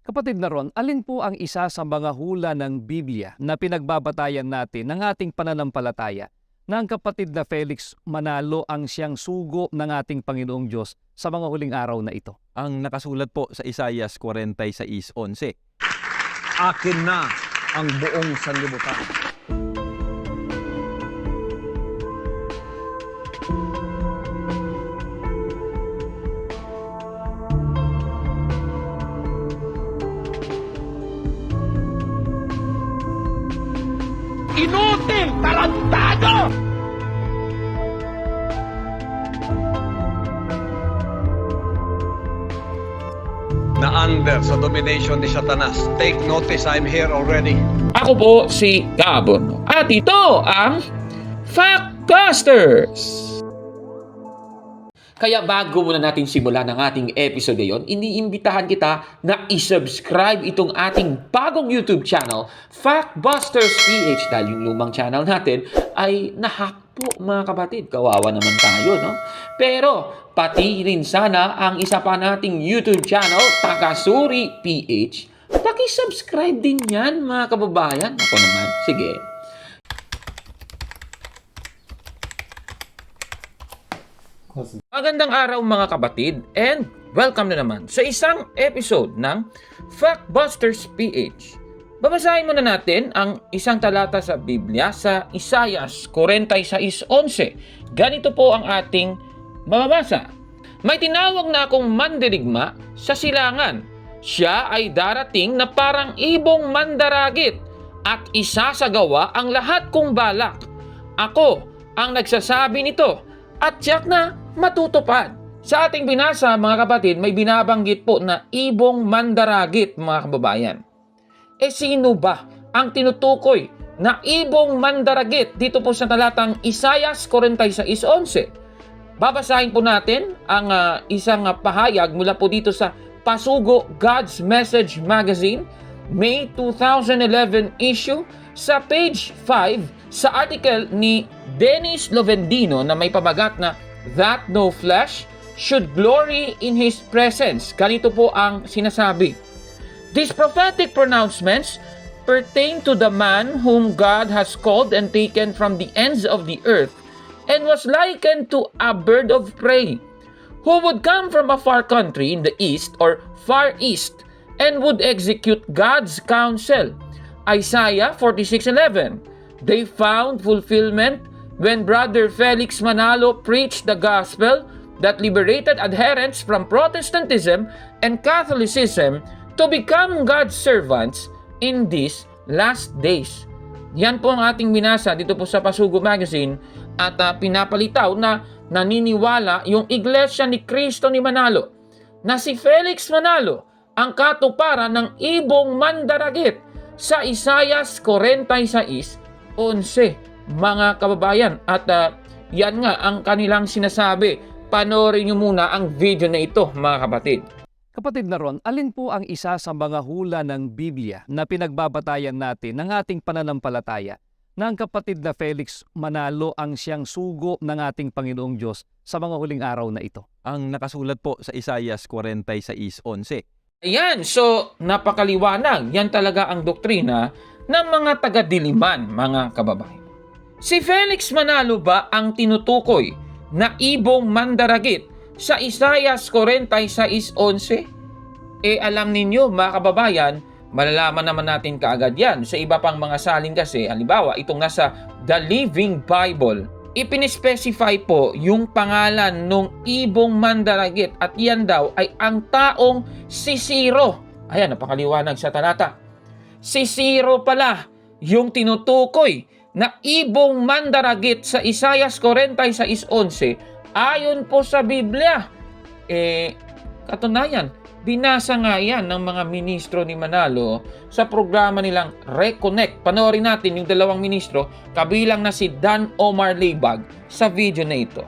Kapatid na ron, alin po ang isa sa mga hula ng Biblia na pinagbabatayan natin ng ating pananampalataya na ang kapatid na Felix Manalo ang siyang sugo ng ating Panginoong Diyos sa mga huling araw na ito? Ang nakasulat po sa Isaias 46:11. Akin na ang buong sanlibutan. Inutil! Tarantado! Na under sa domination ni Satanas. Take notice, I'm here already. Ako po si Gabon. At ito ang Factbusters! Kaya bago muna natin simulan ang ating episode ngayon, iniimbitahan kita na isubscribe itong ating bagong YouTube channel, Factbusters PH, dahil yung lumang channel natin ay nahack po mga kapatid. Kawawa naman tayo, no? Pero pati rin sana ang isa pa nating YouTube channel, Takasuri PH. Paki-subscribe din yan mga kababayan. Ako naman, sige. Magandang araw mga kapatid and welcome na naman sa isang episode ng Factbusters PH. Babasahin muna natin ang isang talata sa Biblia sa Isaias 46:11. Ganito po ang ating mababasa. May tinawag na akong mandirigma sa silangan. Siya ay darating na parang ibong mandaragit at isasagawa ang lahat kong balak. Ako ang nagsasabi nito at tiyak na matutupad. Sa ating binasa mga kapatid, may binabanggit po na ibong mandaragit mga kababayan. Sino ba ang tinutukoy na ibong mandaragit dito po sa talatang Isaias 46:11? Babasahin po natin ang isang pahayag mula po dito sa Pasugo God's Message Magazine, May 2011 issue, sa page 5 sa article ni Dennis Lovendino na may pabagat na That no flesh should glory in His presence. Ganito po ang sinasabi. These prophetic pronouncements pertain to the man whom God has called and taken from the ends of the earth and was likened to a bird of prey, who would come from a far country in the east or far east and would execute God's counsel. Isaiah 46:11. They found fulfillment when Brother Felix Manalo preached the gospel that liberated adherents from Protestantism and Catholicism to become God's servants in these last days. Yan po ang ating binasa dito po sa Pasugo Magazine at pinapalitaw na naniniwala yung Iglesia ni Cristo ni Manalo na si Felix Manalo ang katuparan ng ibong mandaragit sa Isaias 46:11 mga kababayan. At yan nga ang kanilang sinasabi. Panoorin nyo muna ang video na ito mga kapatid. Kapatid na ron, alin po ang isa sa mga hula ng Biblia na pinagbabatayan natin ng ating pananampalataya na ang kapatid na Felix Manalo ang siyang sugo ng ating Panginoong Diyos sa mga huling araw na ito? Ang nakasulat po sa Isaias 46:11. Ayan, so napakaliwanag. Yan talaga ang doktrina ng mga taga-diliman mga kababayan. Si Felix Manalo ba ang tinutukoy na ibong mandaragit sa Isaias 46:11? Alam ninyo mga kababayan, malalaman naman natin kaagad yan. Sa iba pang mga salin kasi, halimbawa itong nasa The Living Bible, ipinispecify po yung pangalan ng ibong mandaragit at yan daw ay ang taong si Ciro. Ayan, napakaliwanag sa talata. Si Ciro pala yung tinutukoy na ibong mandaragit sa Isaias 46:11 ayon po sa Biblia. Katunayan, binasa nga yan ng mga ministro ni Manalo sa programa nilang Reconnect. Panoorin natin yung dalawang ministro, kabilang na si Dan Omar Leibag sa video na ito.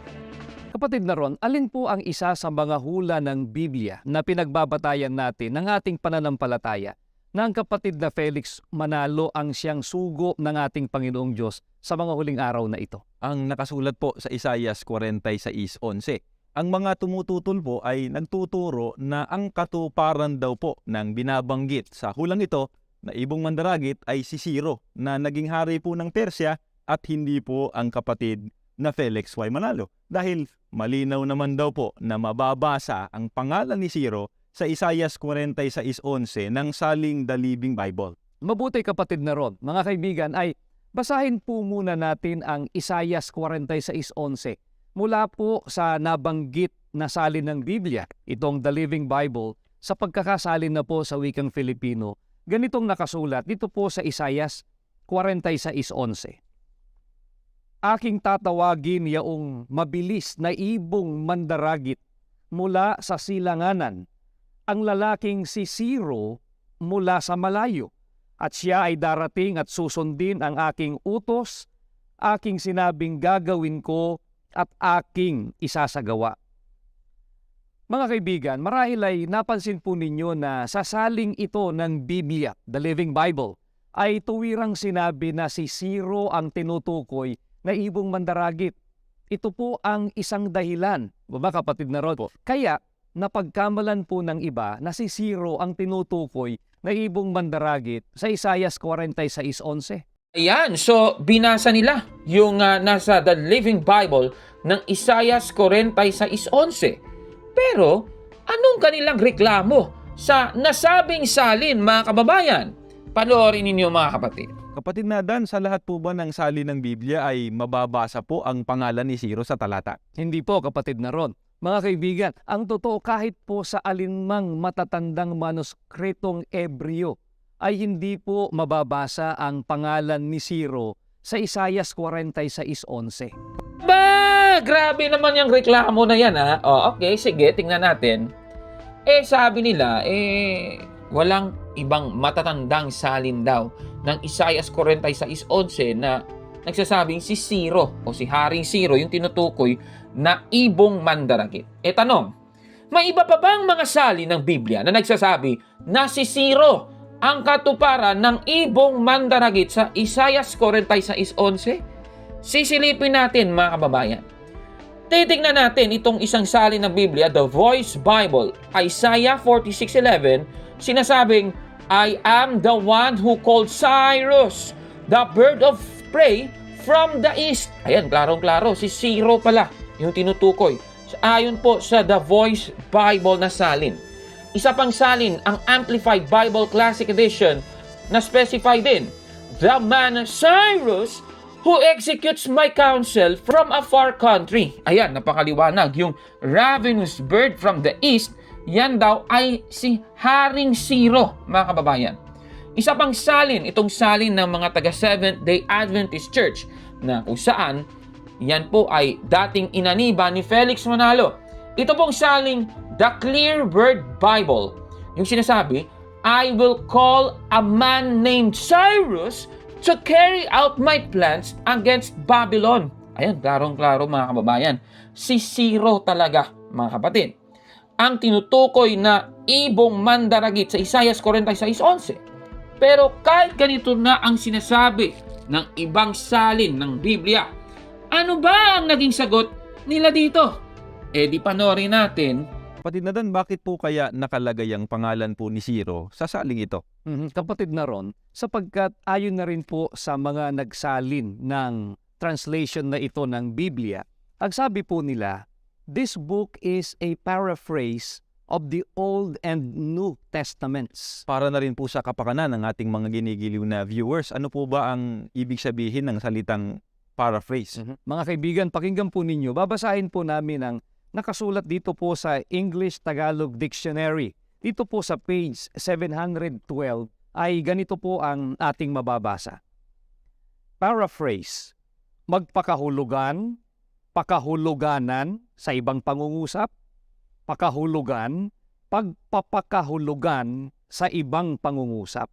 Kapatid na ron, alin po ang isa sa mga hula ng Biblia na pinagbabatayan natin ng ating pananampalataya na ang kapatid na Felix Manalo ang siyang sugo ng ating Panginoong Diyos sa mga huling araw na ito? Ang nakasulat po sa Isaias 46:11. Ang mga tumututol po ay nagtuturo na ang katuparan daw po ng binabanggit sa hulang ito na ibong mandaragit ay si Ciro na naging hari po ng Persya at hindi po ang kapatid na Felix Y. Manalo. Dahil malinaw naman daw po na mababasa ang pangalan ni Ciro sa Isaias 46:11 ng Saling The Living Bible. Mabuti kapatid na Ron, mga kaibigan, ay basahin po muna natin ang Isaias 46:11 mula po sa nabanggit na salin ng Biblia, itong The Living Bible, sa pagkakasalin na po sa wikang Filipino. Ganitong nakasulat dito po sa Isaias 46:11. Aking tatawagin yaong mabilis na ibong mandaragit mula sa silanganan, ang lalaking si Ciro mula sa malayo, at siya ay darating at susundin ang aking utos, aking sinabing gagawin ko at aking isasagawa. Mga kaibigan, marahil ay napansin po ninyo na sa saling ito ng Biblia, The Living Bible, ay tuwirang sinabi na si Ciro ang tinutukoy na ibong mandaragit. Ito po ang isang dahilan, mga kapatid na Rod. Kaya napagkamalan po ng iba na si Ciro ang tinutukoy na ibong mandaragit sa Isaias 46:11. Ayan, so binasa nila yung nasa The Living Bible ng Isaias 46:11. Pero anong kanilang reklamo sa nasabing salin, mga kababayan? Panoorin ninyo, mga kapatid. Kapatid na Dan, sa lahat po ba ng salin ng Biblia ay mababasa po ang pangalan ni Ciro sa talata? Hindi po, kapatid na Ron. Mga kaibigan, ang totoo kahit po sa alinmang matatandang manuskritong Ebreo ay hindi po mababasa ang pangalan ni Ciro sa Isaias 46:11. Ba, grabe naman yung reklamo na yan, ha? O, okay, sige, tingnan natin. Sabi nila, walang ibang matatandang salin daw ng Isaias 46:11 na nagsasabing si Ciro o si Haring Ciro yung tinutukoy na ibong mandaragit. Tanong, may iba pa bang mga salin ng Biblia na nagsasabi na si Ciro ang katuparan ng ibong mandaragit sa Isaias 46:11? Sisilipin natin, mga kababayan. Titignan natin itong isang salin ng Biblia, The Voice Bible, Isaiah 46:11, sinasabing, I am the one who called Cyrus, the bird of prey from the east. Ayan, klarong-klaro, si Ciro pala yung tinutukoy. Ayon po sa The Voice Bible na salin. Isa pang salin, ang Amplified Bible Classic Edition, na specify din, the man Cyrus who executes my counsel from a far country. Ayan, napakaliwanag. Yung ravenous bird from the east, yan daw ay si Haring Ciro, mga kababayan. Isa pang salin, itong salin ng mga taga Seventh-day Adventist Church, na kung saan, yan po ay dating inaniba ni Felix Manalo. Ito pong saling The Clear Word Bible. Yung sinasabi, I will call a man named Cyrus to carry out my plans against Babylon. Ayan, klarong-klaro, mga kababayan. Si Ciro talaga, mga kapatid, ang tinutukoy na ibong mandaragit sa Isaias 46:11. Pero kahit ganito na ang sinasabi ng ibang salin ng Biblia, ano ba ang naging sagot nila dito? Di panoorin natin. Kapatid na Dan, bakit po kaya nakalagay ang pangalan po ni Ciro sa saling ito? Kapatid na Ron, sapagkat ayon na rin po sa mga nagsalin ng translation na ito ng Biblia, ang sabi po nila, this book is a paraphrase of the Old and New Testaments. Para na rin po sa kapakanan ng ating mga ginigiliw na viewers, ano po ba ang ibig sabihin ng salitang paraphrase? Mga kaibigan, pakinggan po ninyo, babasahin po namin ang nakasulat dito po sa English-Tagalog Dictionary. Dito po sa page 712 ay ganito po ang ating mababasa. Paraphrase, magpakahulugan, pakahuluganan sa ibang pangungusap, pakahulugan, pagpapakahulugan sa ibang pangungusap.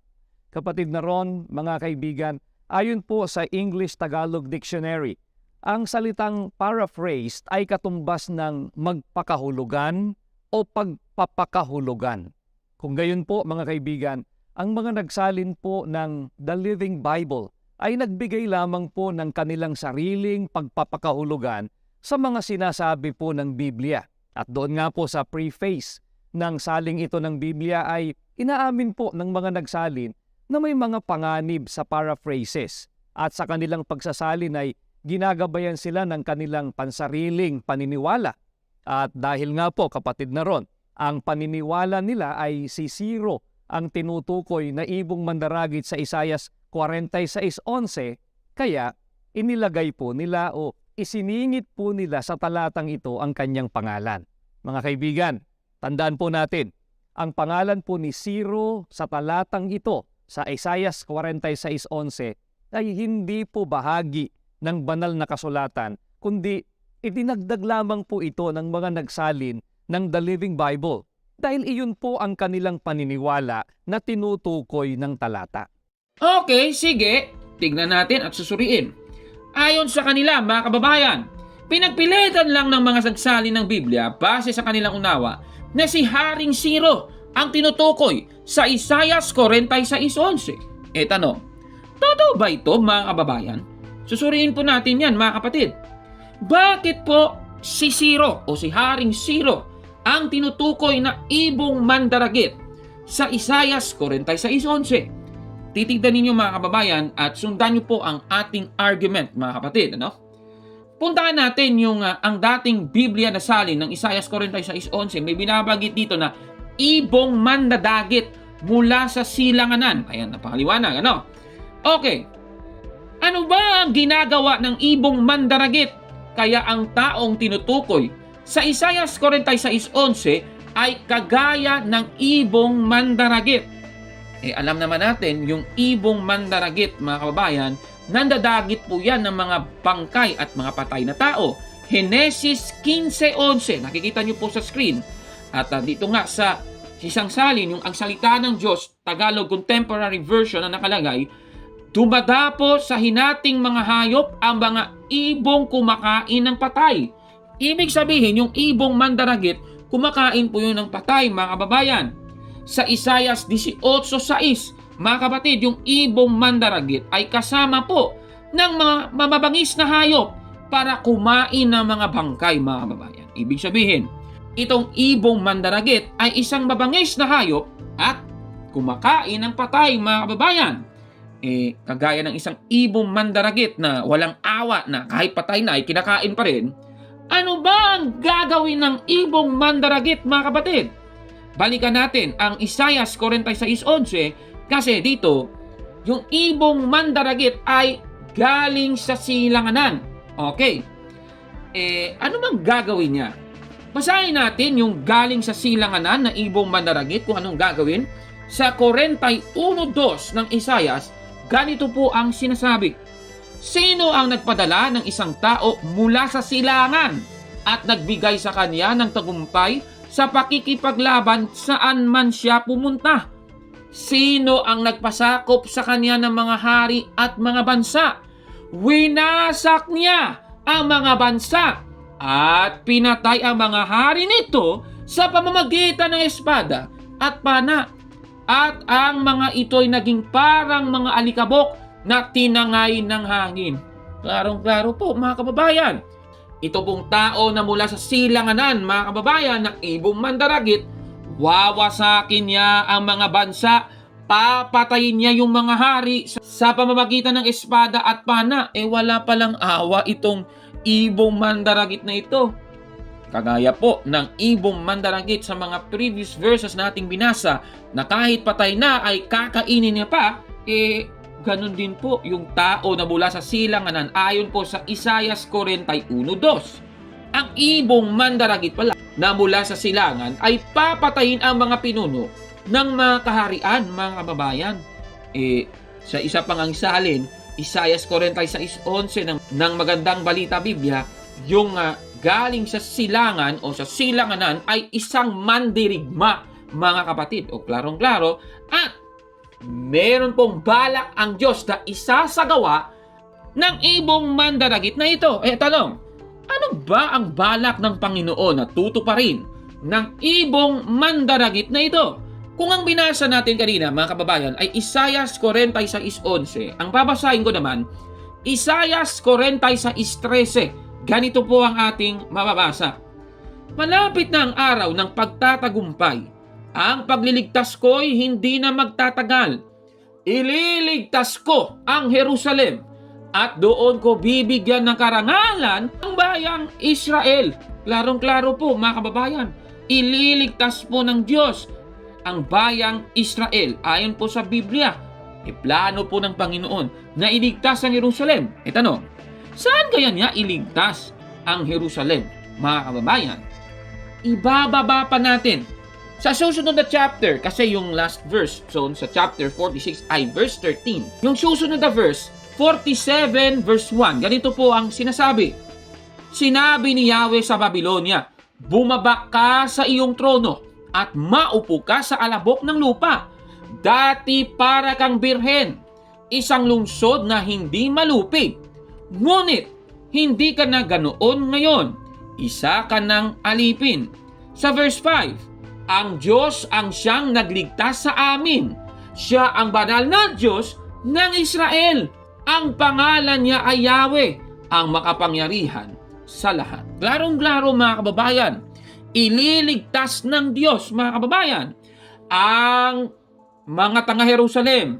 Kapatid na Ron, mga kaibigan, ayon po sa English-Tagalog Dictionary, ang salitang paraphrase ay katumbas ng magpakahulugan o pagpapakahulugan. Kung gayon po, mga kaibigan, ang mga nagsalin po ng The Living Bible ay nagbigay lamang po ng kanilang sariling pagpapakahulugan sa mga sinasabi po ng Biblia. At doon nga po sa preface ng saling ito ng Biblia ay inaamin po ng mga nagsalin na may mga panganib sa paraphrases. At sa kanilang pagsasalin ay ginagabayan sila ng kanilang pansariling paniniwala. At dahil nga po, kapatid na ron, ang paniniwala nila ay si Ciro ang tinutukoy na ibong mandaragit sa Isayas 46:11, kaya inilagay po nila o isiningit po nila sa talatang ito ang kanyang pangalan. Mga kaibigan, tandaan po natin, ang pangalan po ni Ciro sa talatang ito sa Isayas 46:11 ay hindi po bahagi ng banal na kasulatan, kundi idinagdag lamang po ito ng mga nagsalin ng The Living Bible dahil iyon po ang kanilang paniniwala na tinutukoy ng talata. Okay, sige. Tignan natin at susuriin. Ayon sa kanila, mga kababayan, pinagpilitan lang ng mga nagsalin ng Biblia base sa kanilang unawa na si Haring Ciro ang tinutukoy sa Isayas 46:11. E tanong, totoo ba ito, mga kababayan? Susuriin po natin yan, mga kapatid. Bakit po si Ciro o si Haring Ciro ang tinutukoy na ibong mandaragit sa Isayas 46:11? Titignan ninyo, mga kababayan, at sundan nyo po ang ating argument, mga kapatid. Ano? Puntahan natin yung ang dating Biblia na salin ng Isayas 46:11. May binabagit dito na ibong mandadagit mula sa silanganan. Ayan, napakaliwanag. Ano? Okay. Ano ba ang ginagawa ng ibong mandaragit? Kaya ang taong tinutukoy sa Isayas 46:11 ay kagaya ng ibong mandaragit. Alam naman natin, yung ibong mandaragit, mga kababayan, nandadagit po yan ng mga bangkay at mga patay na tao. Henesis 15:11, nakikita nyo po sa screen. At dito nga sa isang salin, yung ang salita ng Diyos, Tagalog Contemporary Version na nakalagay, dumadapo sa hinating mga hayop ang mga ibong kumakain ng patay. Ibig sabihin, yung ibong mandaragit, kumakain po yun ng patay, mga kababayan. Sa Isayas 18:6, mga kapatid, yung ibong mandaragit ay kasama po ng mga mababangis na hayop para kumain ng mga bangkay, mga kababayan. Ibig sabihin, itong ibong mandaragit ay isang mabangis na hayop at kumakain ng patay, mga kababayan. Kagaya ng isang ibong mandaragit na walang awa na kahit patay na ay kinakain pa rin, ano ba ang gagawin ng ibong mandaragit, mga kapatid? Balikan natin ang Isayas 46:11 kasi dito, yung ibong mandaragit ay galing sa silanganan. Okay. Ano mang gagawin niya? Basahin natin yung galing sa silanganan na ibong mandaragit kung anong gagawin. Sa 41:2 ng Isayas, ganito po ang sinasabi. Sino ang nagpadala ng isang tao mula sa silangan at nagbigay sa kanya ng tagumpay sa pakikipaglaban saan man siya pumunta? Sino ang nagpasakop sa kanya ng mga hari at mga bansa? Winasak niya ang mga bansa at pinatay ang mga hari nito sa pamamagitan ng espada at pana. At ang mga ito'y naging parang mga alikabok na tinangay ng hangin. Klarong-klaro po, mga kababayan. Ito pong tao na mula sa silanganan, mga kababayan, ng ibong mandaragit, wawasakin niya ang mga bansa, papatayin niya yung mga hari sa pamamagitan ng espada at pana. Wala palang awa itong ibong mandaragit na ito. Kagaya po ng ibong mandaragit sa mga previous verses nating binasa na kahit patay na ay kakainin niya pa, ganun din po yung tao na mula sa silanganan ayon po sa Isayas 41:2. Ang ibong mandaragit pala na mula sa silangan ay papatayin ang mga pinuno ng mga kaharian, mga kababayan. Sa isa pang ang salin, Isayas 46:11 ng Magandang Balita Biblia, yung galing sa silangan o sa silanganan ay isang mandirigma, mga kapatid. Klarong-klaro. At meron pong balak ang Diyos na isasagawa ng ibong mandaragit na ito. Tanong, ano ba ang balak ng Panginoon na tutuparin ng ibong mandaragit na ito? Kung ang binasa natin kanina, mga kababayan, ay Isayas 46:11, ang babasahin ko naman, Isayas 46:13. Ganito po ang ating mababasa. Malapit na ang araw ng pagtatagumpay. Ang pagliligtas ko'y hindi na magtatagal. Ililigtas ko ang Jerusalem at doon ko bibigyan ng karangalan ang bayang Israel. Klarong-klaro po mga kababayan, ililigtas po ng Diyos ang bayang Israel. Ayon po sa Biblia, plano po ng Panginoon na iligtas ang Jerusalem. E tanong, saan kaya niya iligtas ang Jerusalem, mga kababayan? Ibababa pa natin sa susunod na chapter, kasi yung last verse, so sa chapter 46 ay verse 13. Yung susunod na verse, 47 verse 1, ganito po ang sinasabi. Sinabi ni Yahweh sa Babylonia, bumaba ka sa iyong trono at maupo ka sa alabok ng lupa. Dati para kang birhen, isang lungsod na hindi malupig. Ngunit, hindi ka na ganoon ngayon. Isa ka ng alipin. Sa verse 5, ang Diyos ang siyang nagligtas sa amin. Siya ang banal na Diyos ng Israel. Ang pangalan niya ay Yahweh, ang makapangyarihan sa lahat. Klarong-klaro mga kababayan, ililigtas ng Diyos mga kababayan ang mga taga-Jerusalem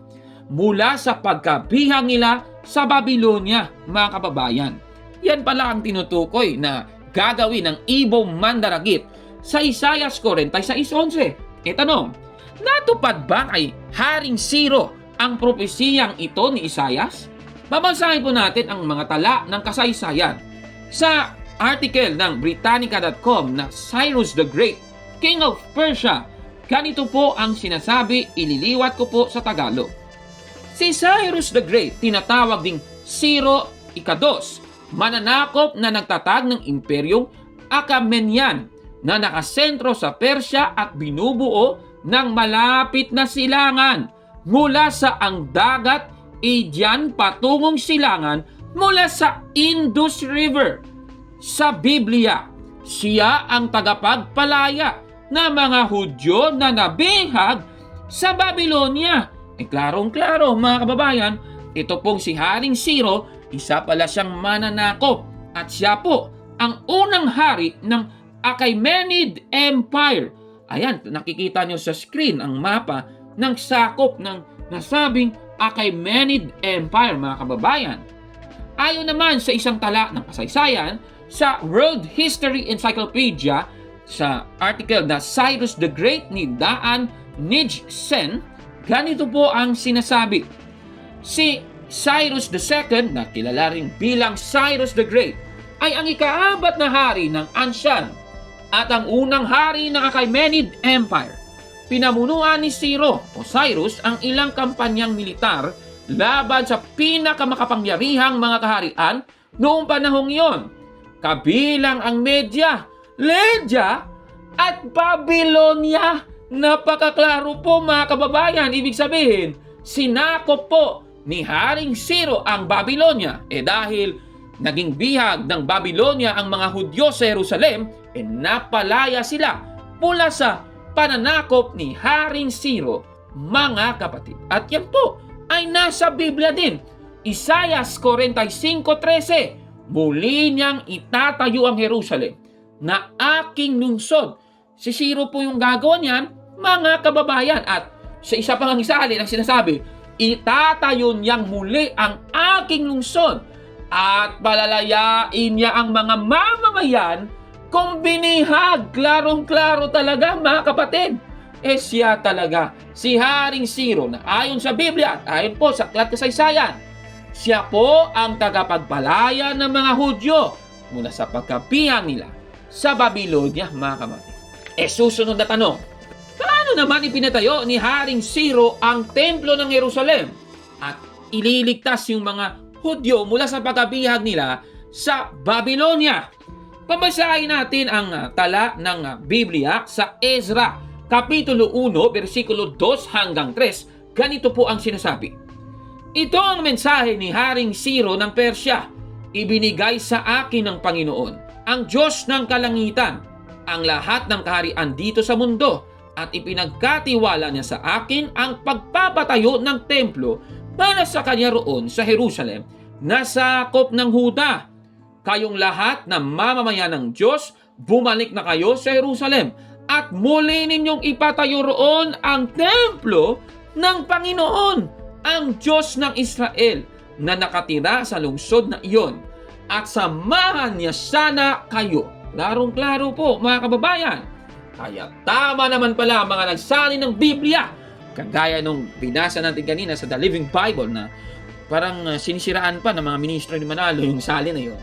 mula sa pagkabihag nila sa Babylonia mga kababayan. Yan pala ang tinutukoy na gagawin ng ibong mandaragit sa Isaias 46:11. E tanong, natupad ba kay Haring Ciro ang propesiyang ito ni Isaias? Babasahin po natin ang mga tala ng kasaysayan sa article ng Britannica.com na Cyrus the Great, King of Persia. Ganito po ang sinasabi, ililiwat ko po sa Tagalog. Si Cyrus the Great, tinatawag ding Ciro Ikados, mananakop na nagtatag ng imperyong Achaemenian na nakasentro sa Persya at binubuo ng malapit na silangan mula sa ang dagat Aegean patungong silangan mula sa Indus River. Sa Biblia, siya ang tagapagpalaya na mga Hudyo na nabihag sa Babylonia. Klarong-klaro mga kababayan, ito pong si Haring Ciro, isa pala siyang mananakop at siya po ang unang hari ng Achaemenid Empire. Ayan, nakikita nyo sa screen ang mapa ng sakop ng nasabing Achaemenid Empire mga kababayan. Ayon naman sa isang tala ng kasaysayan sa World History Encyclopedia sa article na Cyrus the Great ni Daan Nijsen, ganito po ang sinasabi. Si Cyrus II, na kilala rin bilang Cyrus the Great, ay ang ika-4 na hari ng Anshan at ang unang hari ng Achaemenid Empire. Pinamunuan ni Ciro o Cyrus ang ilang kampanyang militar laban sa pinakamakapangyarihang mga kaharian noong panahong iyon, kabilang ang Media, Lydia at Babylonia. Napakaklaro po mga kababayan, ibig sabihin, sinakop po ni Haring Ciro ang Babylonia. Dahil naging bihag ng Babylonia ang mga Hudyo sa Jerusalem, napalaya sila mula sa pananakop ni Haring Ciro, mga kapatid. At yan po ay nasa Biblia din. Isaias 45:13, muli niyang itatayo ang Jerusalem na aking lungsod. Si Ciro po yung gagawa niyan, mga kababayan. At sa isa pang isalin ang sinasabi, itatayo niyang muli ang aking lungsod at palalayain niya ang mga mamamayan kung binihag. Klarong-klaro talaga mga kapatid. Siya talaga, si Haring Ciro, na ayon sa Biblia at ayon po sa aklat kasaysayan, siya po ang tagapagpalaya ng mga Hudyo mula sa pagkabihag nila sa Babylonia mga kapatid. Susunod na tanong, paano naman ipinatayo ni Haring Ciro ang templo ng Jerusalem at ililigtas yung mga Hudyo mula sa pagkabihag nila sa Babylonia? Pabasahin natin ang tala ng Biblia sa Ezra, Kapitulo 1, versikulo 2 hanggang 3. Ganito po ang sinasabi. Ito ang mensahe ni Haring Ciro ng Persya. Ibinigay sa akin ng Panginoon, ang Diyos ng kalangitan, ang lahat ng kaharian dito sa mundo, at ipinagkatiwala niya sa akin ang pagpapatayo ng templo para sa kanya roon sa Jerusalem na sakop ng Huda. Kayong lahat na mamamayan ng Diyos, bumalik na kayo sa Jerusalem at muli ninyong ipatayo roon ang templo ng Panginoon, ang Diyos ng Israel, na nakatira sa lungsod na iyon, at samahan niya sana kayo. Klarong-klaro po, mga kababayan. Kaya tama naman pala mga nagsalin ng Biblia, kagaya nung binasa natin kanina sa The Living Bible na parang sinisiraan pa ng mga ministro ni Manalo yung salin na yun.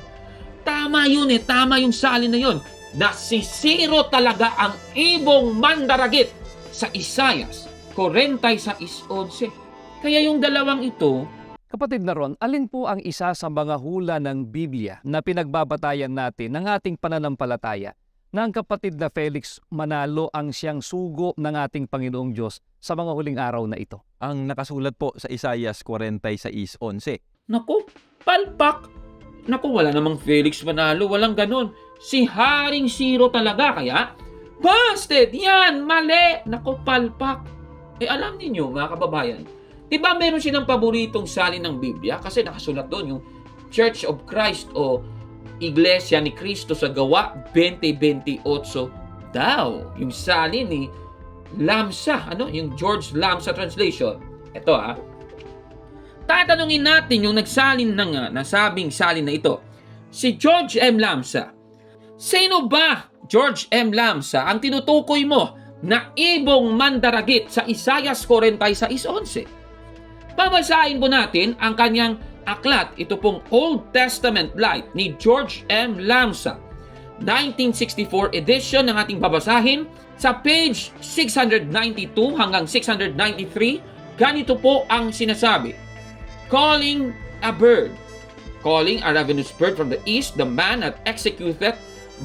Tama yun tama yung salin na yun. Nasisiro talaga ang ibong mandaragit sa Isayas 46:11. Kaya yung dalawang ito, Kapatid na Ron, alin po ang isa sa mga hula ng Biblia na pinagbabatayan natin ng ating pananampalataya na ang kapatid na Felix Manalo ang siyang sugo ng ating Panginoong Diyos sa mga huling araw na ito? Ang nakasulat po sa Isayas 46:11. naku, palpak. Naku, wala namang Felix Manalo, walang ganon. Si Haring Siro talaga, kaya busted! Yan, mali! Naku, palpak. Alam niyo mga kababayan, diba meron silang paboritong salin ng Biblia? Kasi nakasulat doon yung Church of Christ o Iglesia ni Cristo sa Gawa 20:28 daw. Yung salin ni Lamsa, yung George Lamsa translation. Ito tatanungin natin yung nagsalin ng nasabing salin na ito. Si George M. Lamsa. Sino ba, George M. Lamsa, ang tinutukoy mo na ibong mandaragit sa Isayas 46:11? Babasahin po natin ang kanyang aklat. Ito pong Old Testament Light ni George M. Lamsa. 1964 edition ng ating babasahin. Sa page 692 hanggang 693, ganito po ang sinasabi. Calling a bird. Calling a ravenous bird from the east, the man that executeth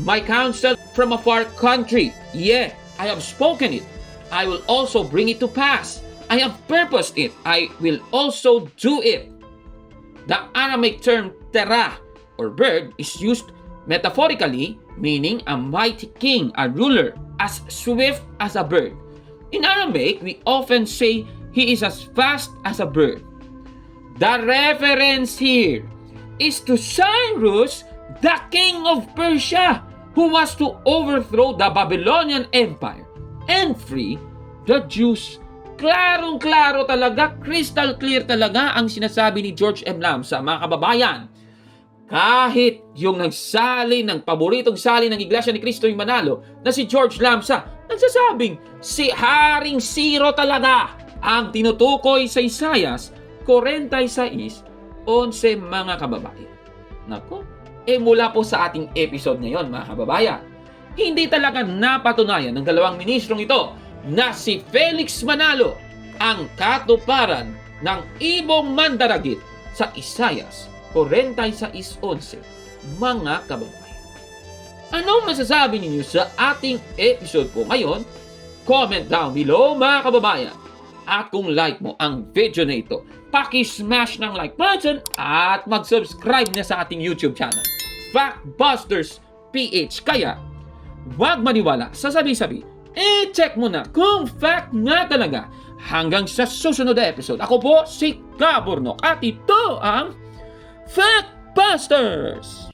my counsel from a far country. Yea, I have spoken it. I will also bring it to pass. I have purposed it. I will also do it. The Aramaic term tera or bird is used metaphorically, meaning a mighty king, a ruler, as swift as a bird. In Aramaic, we often say he is as fast as a bird. The reference here is to Cyrus, the king of Persia, who was to overthrow the Babylonian Empire and free the Jews. Klarong-klaro talaga, crystal clear talaga ang sinasabi ni George M. Lamsa, mga kababayan. Kahit yung nagsali ng paboritong sali ng Iglesia ni Cristo yung Manalo na si George Lamsa, nagsasabing si Haring Siro talaga ang tinutukoy sa Isayas 46:11, mga kababayan. Nako, mula po sa ating episode ngayon, mga kababayan, hindi talaga napatunayan ng dalawang ministrong ito na si Felix Manalo ang katuparan ng ibong mandaragit sa Isayas 46:11, mga kababayan. Anong masasabi ninyo sa ating episode po ngayon? Comment down below, mga kababayan. At kung like mo ang video na ito, paki-smash ng like button at mag-subscribe na sa ating YouTube channel, Factbusters PH. Kaya, huwag maniwala sa sabi-sabi. I-check mo na kung fact nga talaga. Hanggang sa susunod na episode. Ako po si Gabor Nock at ito ang Factbusters!